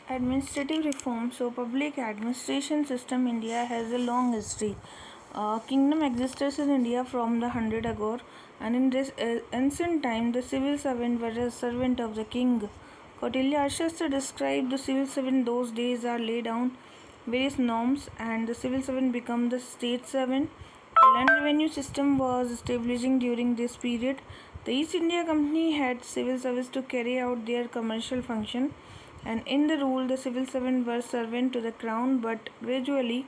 Administrative reform. So, public administration system India has a long history. Kingdom existed in India from the hundred ago, and in this ancient time, the civil servant was a servant of the king. Kautilya Arthashastra described the civil servant those days are laid down various norms, and the civil servant become the state servant. The land revenue system was establishing during this period. The East India Company had civil service to carry out their commercial function, and in the rule the civil servants were servant to the crown, but gradually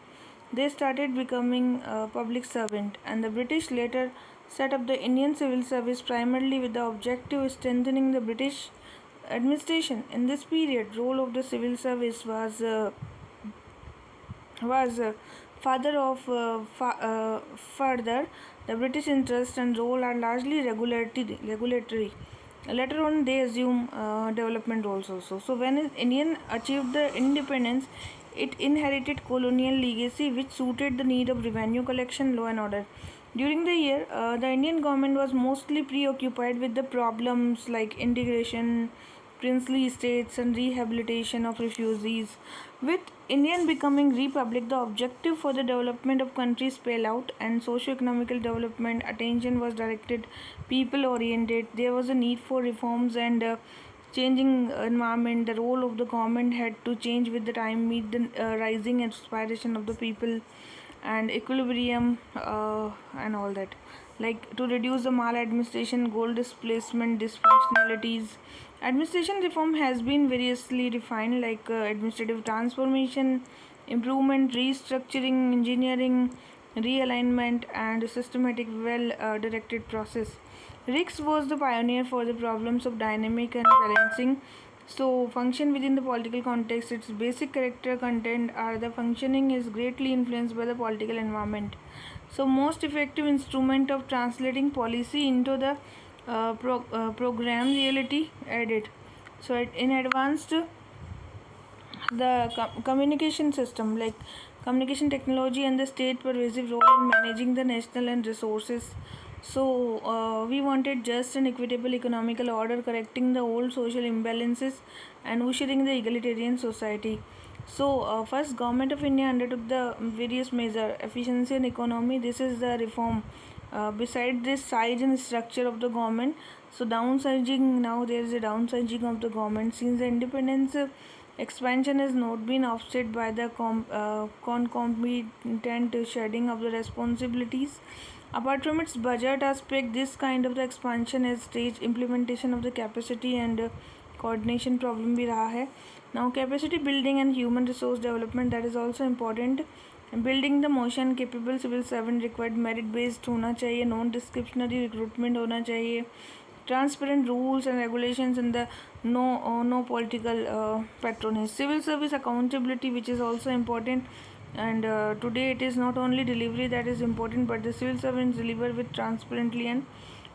they started becoming public servant, and the British later set up the Indian civil service primarily with the objective of strengthening the British administration. In this period, role of the civil service was father of further the British interest and role are largely regulatory. Later on, they assume development roles also. So, when Indian achieved the independence, it inherited colonial legacy which suited the need of revenue collection, law and order. During the year, the Indian government was mostly preoccupied with the problems like integration, princely estates, and rehabilitation of refugees. With Indian becoming republic, the objective for the development of country spell out, and socio-economical development attention was directed people oriented. There was a need for reforms and changing environment. The role of the government had to change with the time, meet the rising aspiration of the people, and equilibrium and all that, like to reduce the maladministration, goal displacement, dysfunctionalities. Administration reform has been variously defined, like administrative transformation, improvement, restructuring, engineering, realignment, and systematic well directed process. Rix was the pioneer for the problems of dynamic and balancing. So, function within the political context, its basic character content are the functioning is greatly influenced by the political environment. So, most effective instrument of translating policy into the program reality added. So, in advanced the communication system, like communication technology and the state pervasive role in managing the national and resources. So we wanted just and equitable economical order, correcting the old social imbalances and ushering the egalitarian society. So first, government of India undertook the various measures, efficiency and economy. This is the reform. Beside this size and structure of the government, so downsizing, now there is a downsizing of the government since the independence. Expansion has not been offset by the concomitant shedding of the responsibilities. Apart from its budget aspect, this kind of the expansion has staged implementation of the capacity and coordination problem भी रहा है. Now capacity building and human resource development, that is also important. Building the motion capable civil servant required merit based होना चाहिए, non discretionary recruitment होना चाहिए, transparent rules and regulations, and the no political patronage. Civil service accountability, which is also important, and today it is not only delivery that is important, but the civil servants deliver with transparently and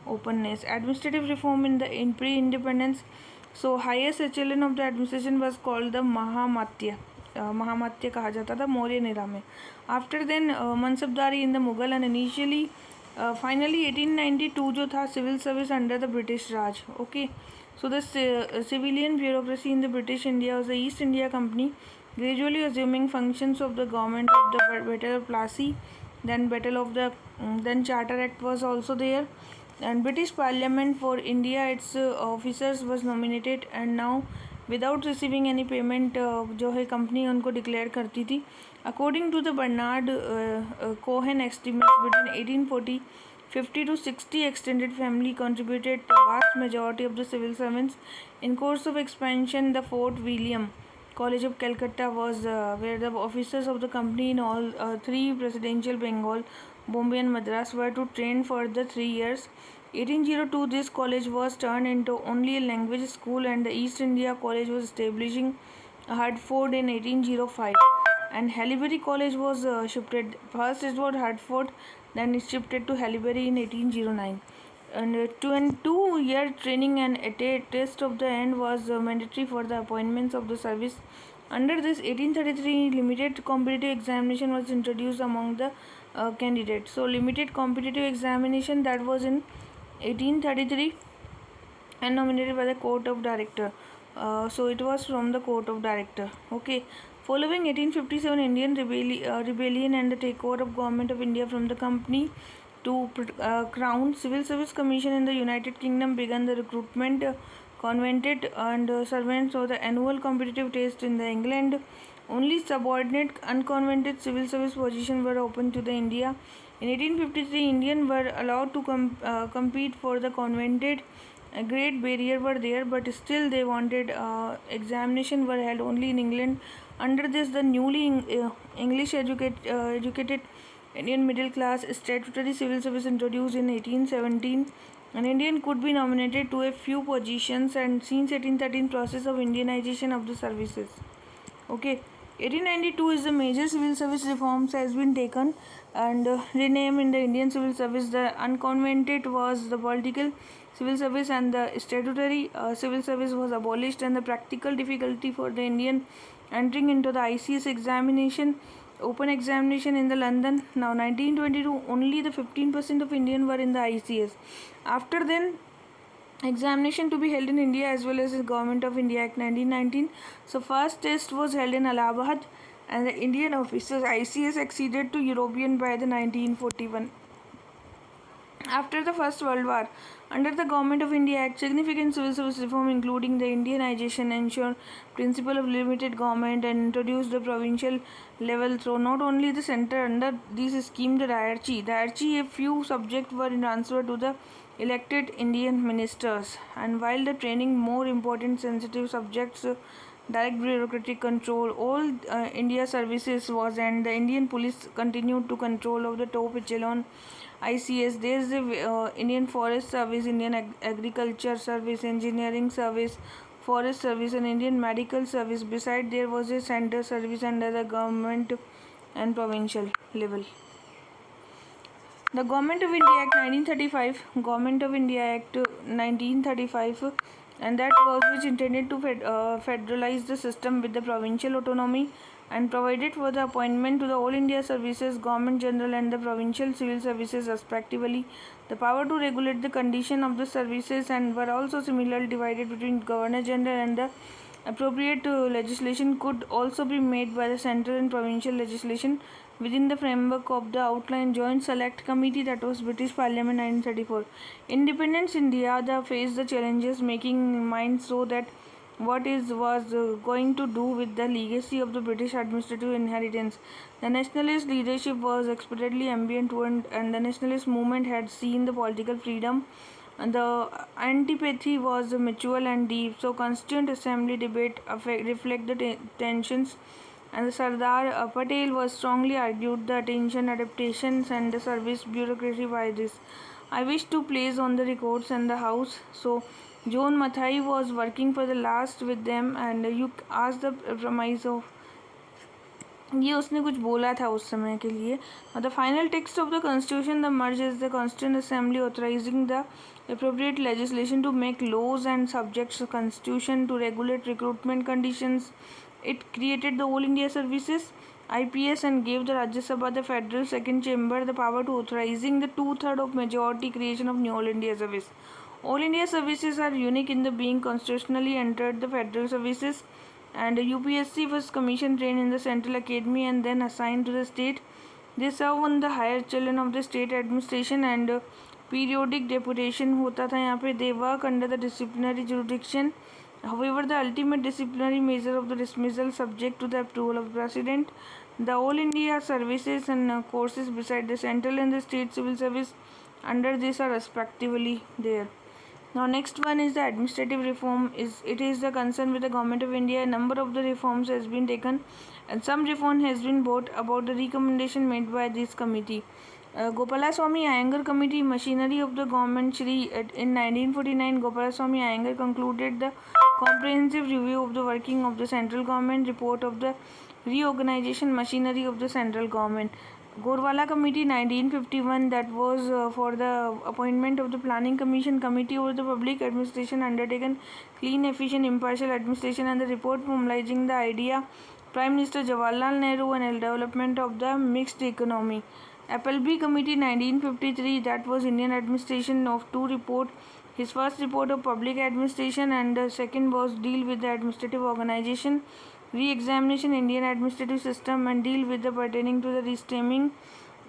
openness. Administrative reform in pre-independence. So highest echelon of the administration was called the Mahamatya. महामात्य कहा जाता था मौर्य निरा में. After then mansabdari in the Mughal, and initially finally 1892 जो था civil service under the British Raj. Okay, so the civilian bureaucracy in the British India was the East India Company gradually assuming functions of the government of the Battle of Plassey. Then Battle of the then Charter Act was also there, and British Parliament for India, its officers was nominated, and now without receiving any payment जो है company उनको declare करती थी. According to the Bernard Cohen estimates, between 1840 50 to 60 extended family contributed the vast majority of the civil servants. In course of expansion, the Fort William College of Calcutta was where the officers of the company in all three presidential Bengal, Bombay and Madras were to train for the 3 years. 1802 this college was turned into only a language school, and the East India College was establishing Hartford in 1805, and Haileybury College was shifted. First it was Hartford, then it shifted to Haileybury in 1809. And 2 year training and a test of the end was mandatory for the appointments of the service. Under this 1833 limited competitive examination was introduced among the candidates. So limited competitive examination, that was in 1833 and nominated by the court of director. So it was from the court of director. Okay. Following 1857 Indian rebellion and the takeover of government of India from the company to Crown, Civil Service Commission in the United Kingdom began the recruitment convented and servants of the annual competitive test in the England. Only subordinate unconvented civil service positions were open to the India. In 1853, Indians were allowed to compete for the convented. A great barrier were there, but still they wanted examination were held only in England. Under this, the newly English educated Indian middle class statutory civil service introduced in 1817. An Indian could be nominated to a few positions, and since 1813 process of Indianization of the services. Okay. 1892 is the major civil service reforms has been taken and renamed in the Indian civil service. The unconvented was the political civil service and the statutory civil service was abolished, and the practical difficulty for the Indian entering into the ICS examination, open examination in the London. Now 1922 only the 15% of Indian were in the ICS. After then examination to be held in India as well as the Government of India Act 1919. So first test was held in Allahabad and the Indian officers ICS acceded to European by the 1941. After the First World War, under the Government of India Act, significant civil service reform including the Indianization ensured principle of limited government and introduced the provincial level. So not only the center under this scheme the Diarchy, a few subjects were transferred to the elected Indian ministers, and while the training more important sensitive subjects direct bureaucratic control all India services was, and the Indian police continued to control of the top echelon ICS. There is the Indian Forest Service, Indian Agriculture Service, Engineering Service, Forest Service, and Indian Medical Service. Beside there was a center service under the government and provincial level. The Government of India Act 1935, Government of India Act 1935, and that was which intended to federalize the system with the provincial autonomy and provided for the appointment to the All India Services, Government General and the Provincial Civil Services respectively, the power to regulate the condition of the services, and were also similarly divided between Governor General, and the appropriate legislation could also be made by the central and provincial legislation within the framework of the outlined Joint Select Committee, that was British Parliament 1934. Independence India faced the challenges making in mind so that what was going to do with the legacy of the British administrative inheritance. The nationalist leadership was expectedly ambient and the nationalist movement had seen the political freedom, and the antipathy was mutual and deep. So Constituent Assembly debate reflect the tensions, and the Sardar Patel was strongly argued the attention, adaptations and the service bureaucracy by this. I wish to place on the records and the house. So John Mathai was working for the last with them, and you ask the premise of ये उसने कुछ बोला था उस समय के लिए. The final text of the constitution the merge is the Constituent Assembly authorizing the appropriate legislation to make laws and subjects the constitution to regulate recruitment conditions. It created the All India Services IPS and gave the Rajya Sabha, the federal second chamber, the power to authorizing the 2/3 of majority creation of new All India Service. All India Services are unique in the being constitutionally entered the federal services, and UPSC was commission trained in the Central Academy and then assigned to the state. They serve on the higher echelon of the state administration, and periodic deputation होता था यहाँ पे. They work under the disciplinary jurisdiction. However, the ultimate disciplinary measure of the dismissal subject to the approval of the President. The All India Services and courses beside the central and the state civil service under this are respectively there. Now next one is the administrative reform. It is the concern with the Government of India. A number of the reforms has been taken and some reform has been brought about the recommendation made by this committee. Gopalaswamy Iyengar Committee, Machinery of the Government. In 1949, Gopalaswamy Iyengar concluded the comprehensive review of the working of the central government, report of the reorganization machinery of the central government. Gorwala Committee 1951, that was for the appointment of the Planning Commission Committee over the Public Administration, undertaken clean, efficient, impartial administration, and the report formalizing the idea Prime Minister Jawaharlal Nehru and development of the mixed economy. Appleby Committee 1953, that was Indian administration of two report his first report of public administration, and the second was deal with the administrative organization, re-examination Indian administrative system, and deal with the pertaining to the restemming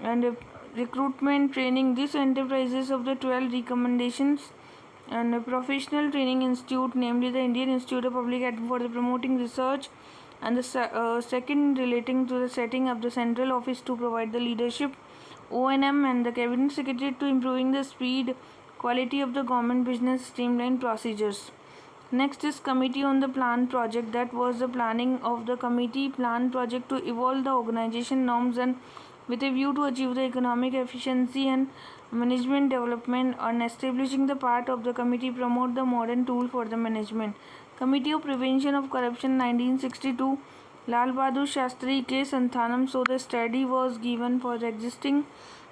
and recruitment training. This enterprises of the 12 recommendations and a professional training institute, namely the Indian Institute of Public Admin for the promoting research, and the second relating to the setting up the central office to provide the leadership, ONM, and the cabinet secretary to improving the speed, quality of the government business, streamline procedures. Next is committee on the plan project. That was the planning of the committee plan project to evolve the organization norms and with a view to achieve the economic efficiency and management development, and establishing the part of the committee promote the modern tool for the management. Committee of Prevention of Corruption 1962, Lal Bahadur Shastri K. Santhanam. So the study was given for the existing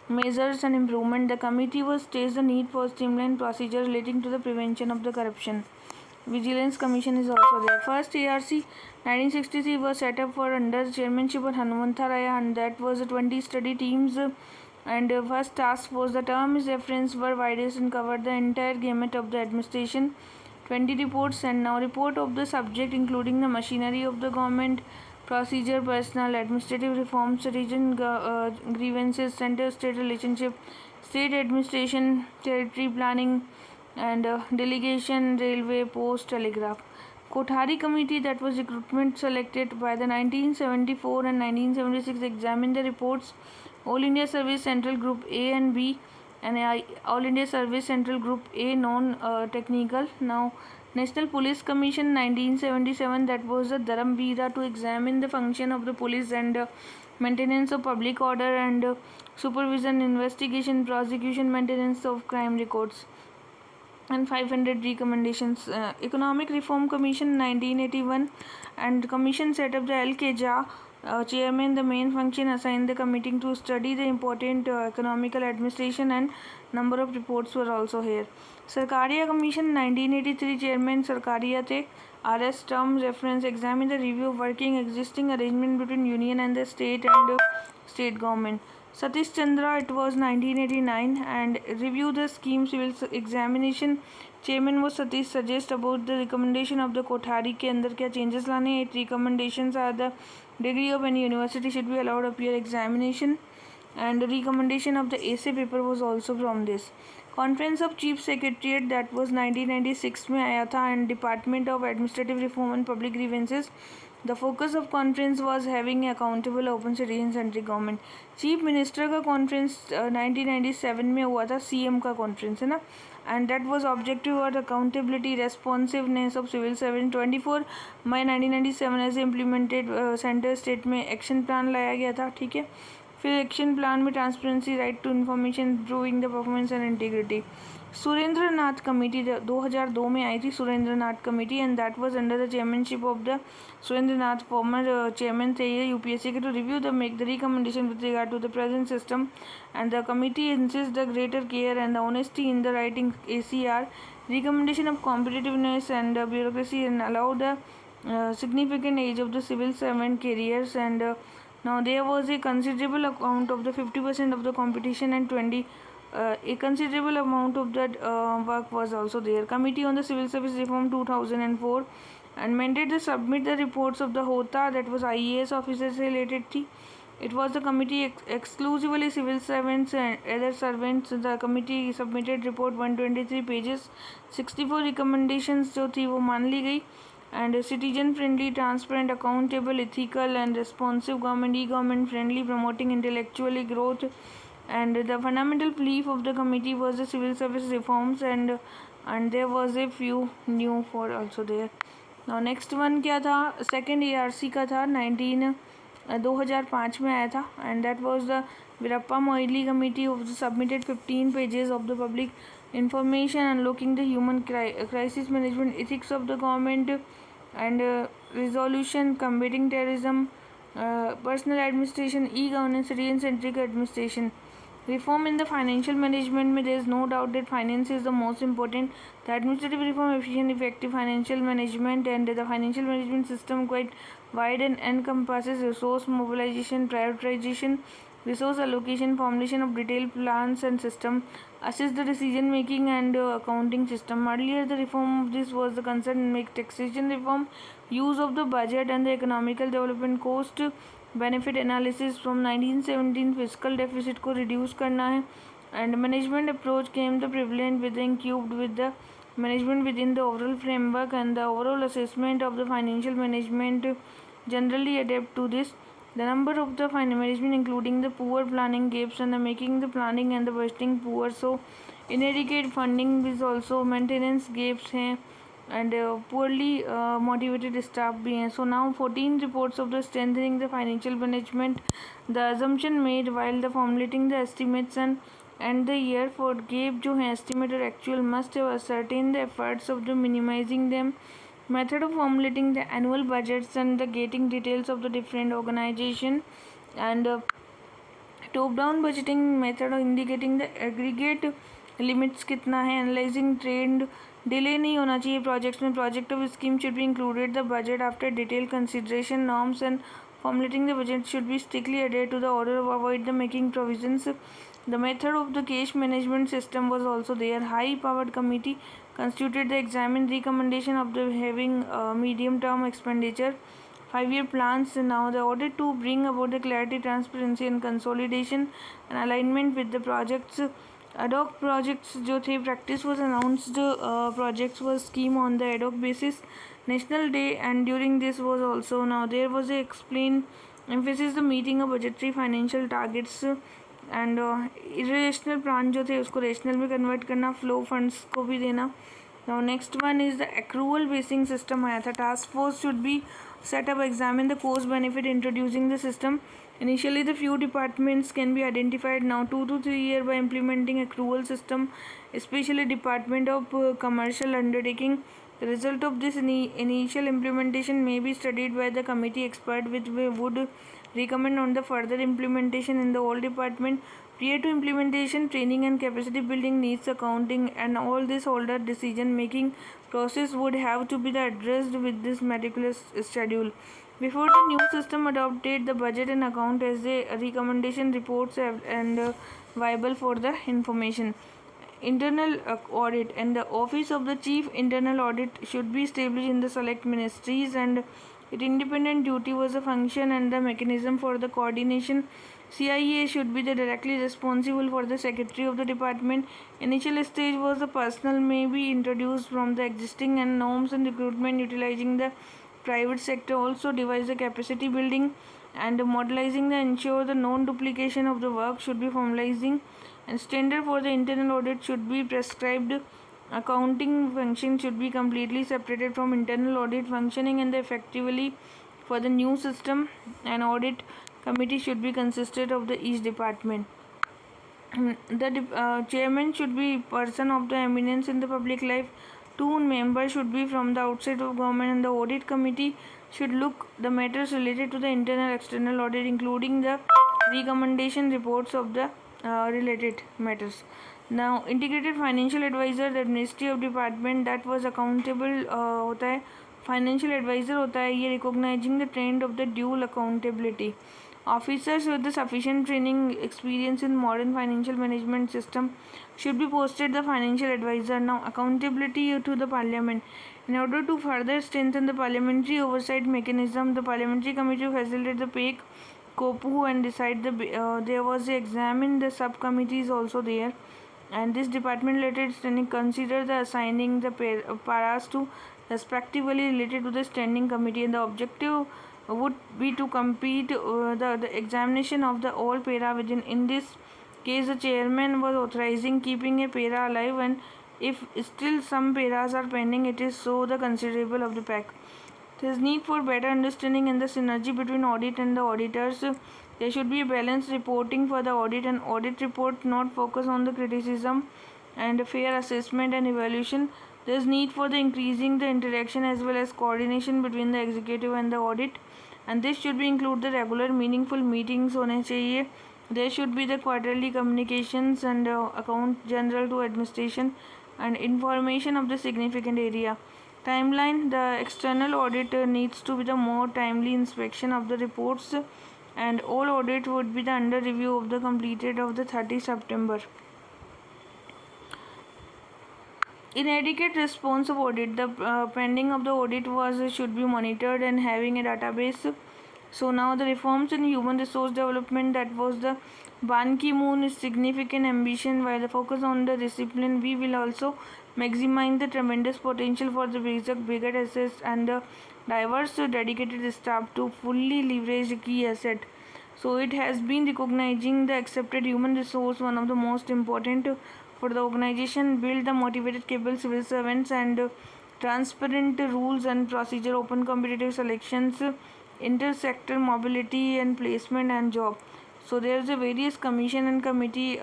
measures and improvement. The committee was states the need for streamlined procedure relating to the prevention of the corruption. Vigilance Commission is also there. First ARC 1963 was set up for under chairmanship of Hanumantha Raya, and that was 20 study teams. And first task was the term is reference were widest and covered the entire gamut of the administration. 20 reports, and now report of the subject including the machinery of the government, procedure, personal, administrative reforms, region grievances, center-state relationship, state administration, territory planning, and delegation, railway, post, telegraph. Kothari Committee, that was recruitment selected by the 1974 and 1976, examined the reports. All India Service Central Group A and B, and All India Service Central Group A non-technical. Now National Police Commission 1977, that was the Dharamveera to examine the function of the police and maintenance of public order and supervision, investigation, prosecution, maintenance of crime records, and 500 recommendations. Economic Reform Commission 1981, and commission set up the L.K. Jha, chairman. The main function assigned the committee to study the important economical administration, and number of reports were also here. Sarkaria Commission 1983, chairman Sarkaria the RS term reference, examine the review of working existing arrangement between union and the state and state government. Satish Chandra, it was 1989, and review the scheme civil examination. Chairman was Satish, suggest about the recommendation of the Kothari के अंदर क्या changes लाने. 8 recommendations are the degree of any university should be allowed appear examination, and the recommendation of the essay paper was also from this. Conference of Chief Secretariat, that was 1996 में आया था, and Department of Administrative Reform and Public Grievances. The focus of conference was having accountable open citizen centric government. Chief minister का conference 1997 में हुआ था, CM का conference है ना, एंड दैट वाज ऑब्जेक्टिव और accountability responsiveness of civil servant. 24 मई 1997 ऐसे इम्प्लीमेंटेड सेंटर स्टेट में एक्शन प्लान लाया गया था, ठीक है. फिर एक्शन प्लान में transparency, right to information, improving the performance and integrity. Surendra Nath committee 2002 में आई थी, Surendra Nath committee, and that was under the chairmanship of the Surendra Nath, former chairman थे ये यूपीएससी के, to review the make the recommendation with regard to the present system, and the committee insist the greater care and the honesty in the writing ACR, recommendation of competitiveness and bureaucracy, and allow the significant age of the civil servant careers, and now there was a considerable amount of the 50% of the competition, and a considerable amount of that work was also there. Committee on the Civil Service Reform 2004, and mandated to submit the reports of the HOTA, that was IAS officers related to. It was the committee exclusively civil servants and other servants. The committee submitted report 123 pages, 64 recommendations जो थी वो मान ली गई, and citizen friendly, transparent, accountable, ethical and responsive government, e-government friendly, promoting intellectually growth, and the fundamental belief of the committee was the civil service reforms, and there was a few new for also there. Now next one क्या था, second ARC का था 2005 में आया था, and that was the Virappa Moily committee of the submitted 15 pages of the public information unlocking the human crisis management, ethics of the government, and resolution, combating terrorism, personal administration, e-governance, citizen-centric administration. Reform in the financial management में there is no doubt that finance is the most important. The administrative reform, efficient, effective financial management, and the financial management system quite wide and encompasses resource mobilization, prioritization, resource allocation, formulation of detailed plans and system, assist the decision making and accounting system. Earlier the reform of this was the concern make taxation reform, use of the budget and the economical development cost benefit analysis from 1917 fiscal deficit को reduce करना है, and management approach came the prevalent within cubed with the management within the overall framework, and the overall assessment of the financial management generally adapt to this. The number of the management including the poor planning gaps and the making the planning and the budgeting poor, so inadequate funding is also maintenance gaps हैं, and poorly motivated staff भी हैं. So now 14 reports of the strengthening the financial management. The assumption made while the formulating the estimates and the year for gap जो है estimate और actual must have ascertain the efforts of the minimizing them. Method of formulating the annual budgets and the getting details of the different organization, and top down budgeting method of indicating the aggregate limits कितना है, analyzing trend, delay नहीं होना चाहिए projects में, project of scheme should be included the budget after detail consideration, norms and formulating the budget should be strictly adhered to the order of avoid the making provisions. The method of the cash management system was also there. High powered committee constituted the examined recommendation of the having medium term expenditure 5-year plans. Now the audit to bring about the clarity, transparency and consolidation and alignment with the projects. Ad hoc projects जो थे practice was announced projects was scheme on the ad hoc basis. National Day and during this was also now there was a explained emphasis the meeting of budgetary financial targets and irrational plan जो थे उसको rational में convert करना, flow funds को भी देना. Now next one is the accrual basing system आया था. Task force should be set up, examine the cost benefit introducing the system. Initially the few departments can be identified, now 2 to 3 years by implementing accrual system, especially Department of Commercial Undertaking. The result of this initial implementation may be studied by the committee expert which would recommend on the further implementation in the whole department. Prior to implementation, training and capacity building needs accounting and all this older decision making process would have to be addressed with this meticulous schedule. Before the new system adopted, the budget and account as a recommendation reports and viable for the information. Internal audit and the office of the chief internal audit should be established in the select ministries, and its independent duty was a function and the mechanism for the coordination. CIA should be the directly responsible for the secretary of the department. Initial stage was the personnel may be introduced from the existing and norms and recruitment utilizing the private sector. Also devise the capacity building and modelizing the ensure the non-duplication of the work should be formalizing, and standard for the internal audit should be prescribed. Accounting function should be completely separated from internal audit functioning and effectively for the new system. An audit committee should be consisted of the each department. The chairman should be person of the eminence in the public life. 2 members should be from the outside of government, and the audit committee should look the matters related to the internal external audit including the recommendation reports of the related matters. Now integrated financial advisor, the ministry of department that was accountable होता है, financial advisor होता है ये recognizing the trend of the dual accountability. Officers with the sufficient training experience in modern financial management system should be posted the financial advisor. Now accountability to the parliament. In order to further strengthen the parliamentary oversight mechanism, the parliamentary committee facilitated the PAC, COPU and decide the there was a examine the subcommittees also there, and this department related standing consider the assigning the paras to respectively related to the standing committee, and the objective would be to complete the examination of the all para within. In this case the chairman was authorizing keeping a para alive, and if still some paras are pending it is so the considerable of the PAC. There is need for better understanding and the synergy between audit and the auditors. There should be a balanced reporting for the audit, and audit report not focus on the criticism and fair assessment and evaluation. There is need for the increasing the interaction as well as coordination between the executive and the audit, and this should be include the regular meaningful meetings होने चाहिए. There should be the quarterly communications and account general to administration and information of the significant area. Timeline, the external auditor needs to be the more timely inspection of the reports and all audit would be the under review of the completed of the 30 September. Inadequate response of audit. The pending of the audit was should be monitored and having a database. So now the reforms in human resource development, that was the Ban Ki-moon's significant ambition. While the focus on the discipline, we will also maximize the tremendous potential for the bigger assets and the diverse dedicated staff to fully leverage the key asset. So it has been recognizing the accepted human resource, one of the most important for the organization, build the motivated capable civil servants and transparent rules and procedure, open competitive selections, intersector mobility and placement and job. So there is a various commission and committee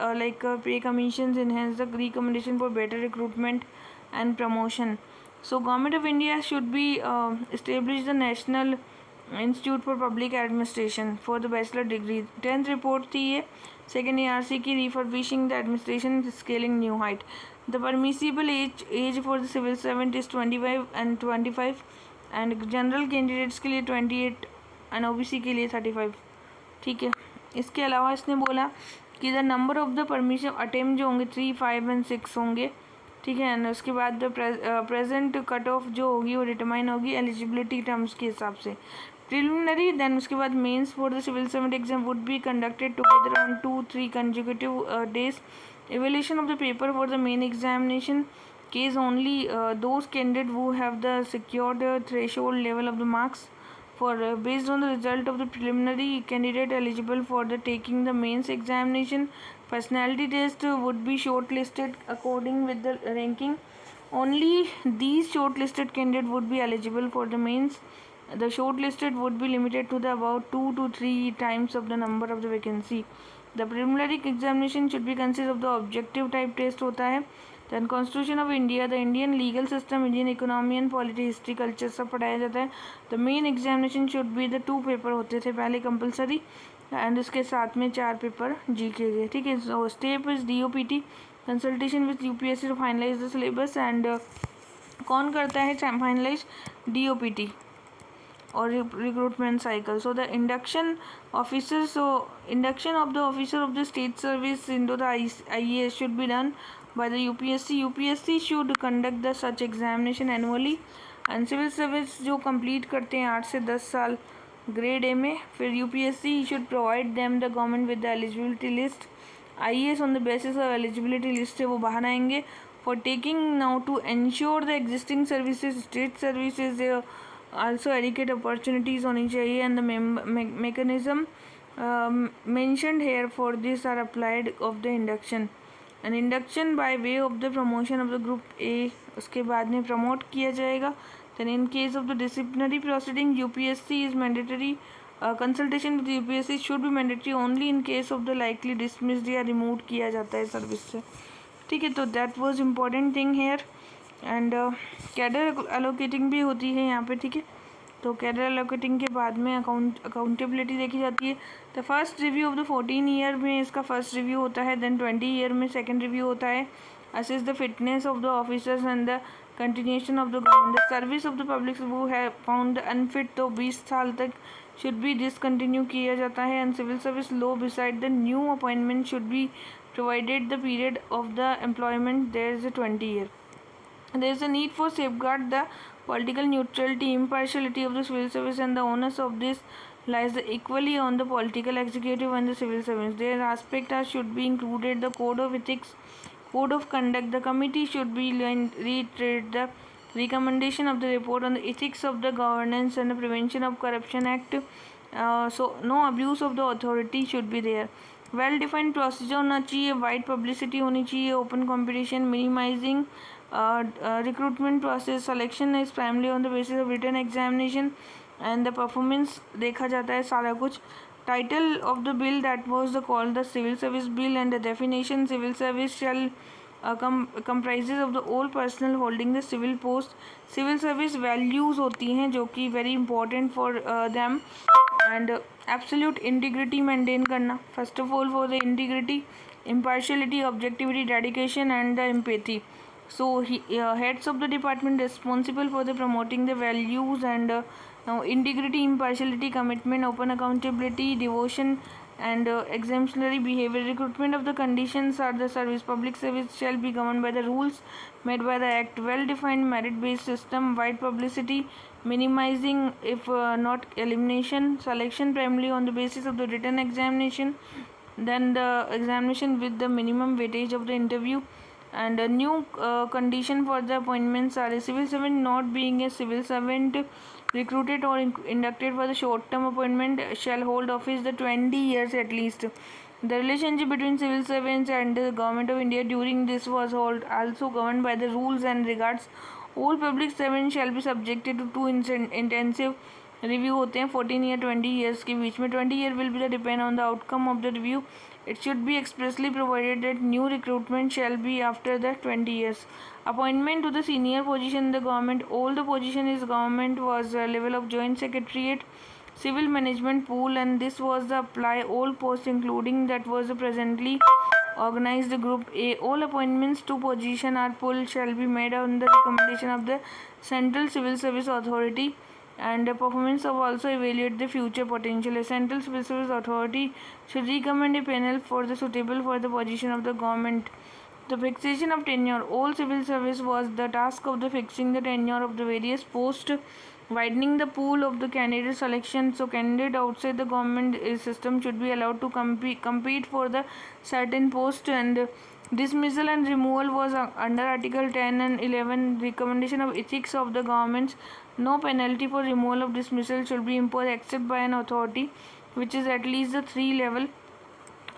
pay commissions, enhance the recommendation for better recruitment and promotion. So Government of India should be establish the National Institute for Public Administration for the bachelor degree. 10th report थी ये. Second ARC की refurbishing the administration scaling new height. The permissible age for the civil servant is 25 and 25 and general candidates के लिए 28 and OBC के लिए 35. ठीक है. इसके अलावा इसने बोला कि the number of the permission attempt जो होंगे 3, 5 एंड 6 होंगे. ठीक है. एंड उसके बाद द प्रेजेंट कट ऑफ जो होगी वो डिटरमाइन होगी एलिजिबिलिटी टर्म्स के हिसाब से. प्रिलिमिनरी, देन उसके बाद mains for the civil servant exam would be conducted together on 2-3 consecutive days. Evaluation of the paper for the main examination case only those candidates who have the secured threshold level of the marks for based on the result of the preliminary candidate eligible for the taking the mains examination. Personality test would be shortlisted according with the ranking. Only these shortlisted candidates would be eligible for the mains. The shortlisted would be limited to the about 2 to 3 times of the number of the vacancy. The preliminary examination should be consist of the objective type test होता है. Then Constitution of India, the Indian legal system, Indian economy and polity, history, culture सब पढ़ाया जाता है. The main examination should be the 2 paper होते थे पहले compulsory and उसके साथ में 4 पेपर GK के. ठीक है. So step is DOPT, consultation with UPSC to finalize the syllabus and कौन करता है finalize? DOPT or recruitment cycle. So the induction officers, so induction of the officer of the state service into the IAS should be done by the UPSC. UPSC should conduct the such examination annually. and civil service जो complete करते हैं 8 से 10 साल grade A में, फिर UPSC should provide them the government with the eligibility list. IAS on the basis of eligibility list है वो बाहर आएंगे. For taking now to ensure the existing services, state services also adequate opportunities होनी चाहिए and the mechanism mentioned here for this are applied of the induction. An induction by way of the promotion of the group A, उसके बाद में promote किया जाएगा. Then in case of the disciplinary proceeding, UPSC is mandatory. Consultation with UPSC should be mandatory only in case of the likely dismissed या removed किया जाता है service से. ठीक है. तो that was important thing here. And cadre allocating भी होती है यहाँ पे. ठीक है. तो कैडर एलोकेटिंग के बाद में अकाउंटेबिलिटी देखी जाती है. The first review of the 14 year में इसका फर्स्ट रिव्यू होता है. देन 20 ईयर में सेकंड रिव्यू होता है. Assess the fitness of the officers and the continuation of the government. The service of the public वो है फाउंड अनफिट, तो 20 साल तक शुड बी डिसकंटिन्यू किया जाता है. And civil service law beside the new appointment should be provided the period of the employment there is 20 year. There is a need for safeguard the political neutrality, impartiality of the civil service, and the onus of this lies equally on the political executive and the civil servants. Their aspects should be included the code of ethics, code of conduct. The committee should be reiterate the recommendation of the report on the ethics of the governance and the prevention of corruption act. So no abuse of the authority should be there. Well defined procedure होना चाहिए. Wide publicity होनी चाहिए. Open competition, minimising recruitment process. Selection is primary on the basis of written examination and the performance देखा जाता है सारा कुछ. Title of the bill that was the called the civil service bill and the definition civil service shall comprises of the all personnel holding the civil post. Civil service values होती हैं जो कि very important for them. And absolute integrity maintain करना. First of all, for the integrity, impartiality, objectivity, dedication and the empathy. So heads of the department responsible for the promoting the values and Now integrity, impartiality, commitment, open accountability, devotion and exemplary behavior. Recruitment of the conditions are the service. Public service shall be governed by the rules made by the act. Well defined merit based system. Wide publicity, minimizing if not elimination. Selection primarily on the basis of the written examination, then the examination with the minimum weightage of the interview. And a new condition for the appointments are a civil servant not being a civil servant recruited or inducted for the short term appointment shall hold office the 20 years at least. The relationship between civil servants and the government of India during this was also governed by the rules and regards. All public servants shall be subjected to two intensive review होते हैं 14 या 20 years के बीच में. 20 year will be the depend on the outcome of the review. It should be expressly provided that new recruitment shall be after the 20 years. Appointment to the senior position in the government. All the position is government was level of joint secretariat, civil management pool, and this was the apply all posts including that was presently organized group A. All appointments to position are pulled shall be made on the recommendation of the Central Civil Service Authority, and the performance of also evaluate the future potential. A Central Civil Service Authority should recommend a panel for the suitable for the position of the government. The fixation of tenure. All civil service was the task of the fixing the tenure of the various posts, widening the pool of the candidate selection. So candidate outside the government system should be allowed to compete for the certain post. And dismissal and removal was under Article 10 and 11. Recommendation of ethics of the governments. No penalty for removal of dismissal should be imposed except by an authority which is at least the 3 level.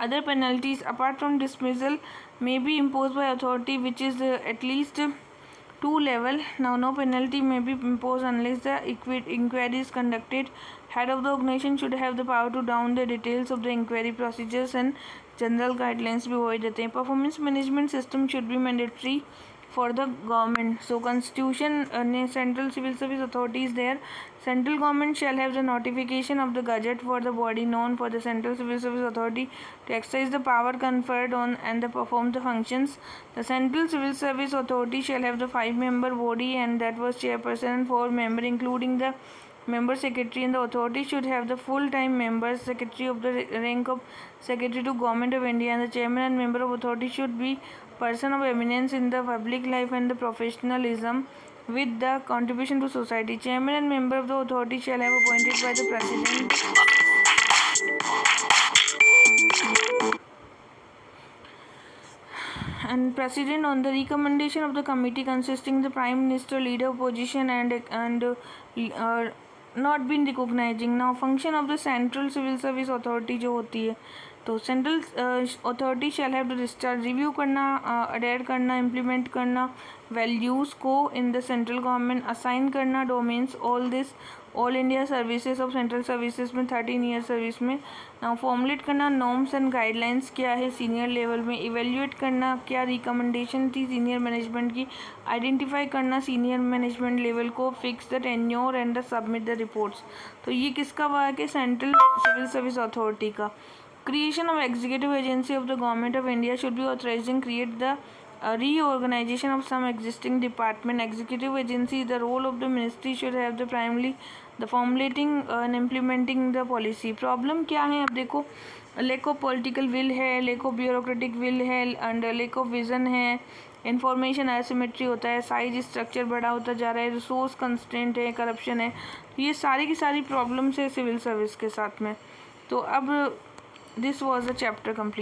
Other penalties apart from dismissal may be imposed by authority which is at least 2 level. Now no penalty may be imposed unless the inquiry is conducted. Head of the organization should have the power to down the details of the inquiry procedures and general guidelines भी वही देते हैं. Performance management system should be mandatory for the government. So constitution Central Civil Service Authority is there. Central government shall have the notification of the gazette for the body known for the Central Civil Service Authority to exercise the power conferred on and the perform the functions. The Central Civil Service Authority shall have the 5-member body and that was chairperson and 4 members including the member secretary, and the authority should have the full-time members. Secretary of the rank of Secretary to Government of India, and the chairman and member of authority should be person of eminence in the public life and the professionalism with the contribution to society. Chairman and member of the authority shall have appointed by the president. And president on the recommendation of the committee consisting the prime minister, leader of opposition and not been recognizing. Now function of the Central Civil Service Authority जो होती है तो central authority shall have to discharge review करना, adhere करना, implement करना values को in the central government, assign करना domains, all this all India services of central services में 13 ईयर सर्विस में. ना फॉर्मुलेट करना नॉर्म्स एंड गाइडलाइंस क्या है सीनियर लेवल में, इवेल्यूएट करना क्या रिकमेंडेशन थी सीनियर मैनेजमेंट की, आइडेंटिफाई करना सीनियर मैनेजमेंट लेवल को, fix the tenure and the submit the reports. तो ये किसका वर्क है? सेंट्रल सिविल सर्विस अथॉरिटी का. Creation of executive agency of the government of India should be authorizing create the reorganization of some existing department. Executive agency, the role of the ministry should have the primarily the formulating and implementing the policy. Problem क्या है? अब देखो lack of political will है, lack of bureaucratic will है, and lack of vision है, information asymmetry होता है, size structure बड़ा होता जा रहा है, रिसोर्स कंस्ट्रेंट है, करप्शन है. ये सारी की सारी प्रॉब्लम्स है सिविल सर्विस के साथ में. तो अब this was the chapter complete.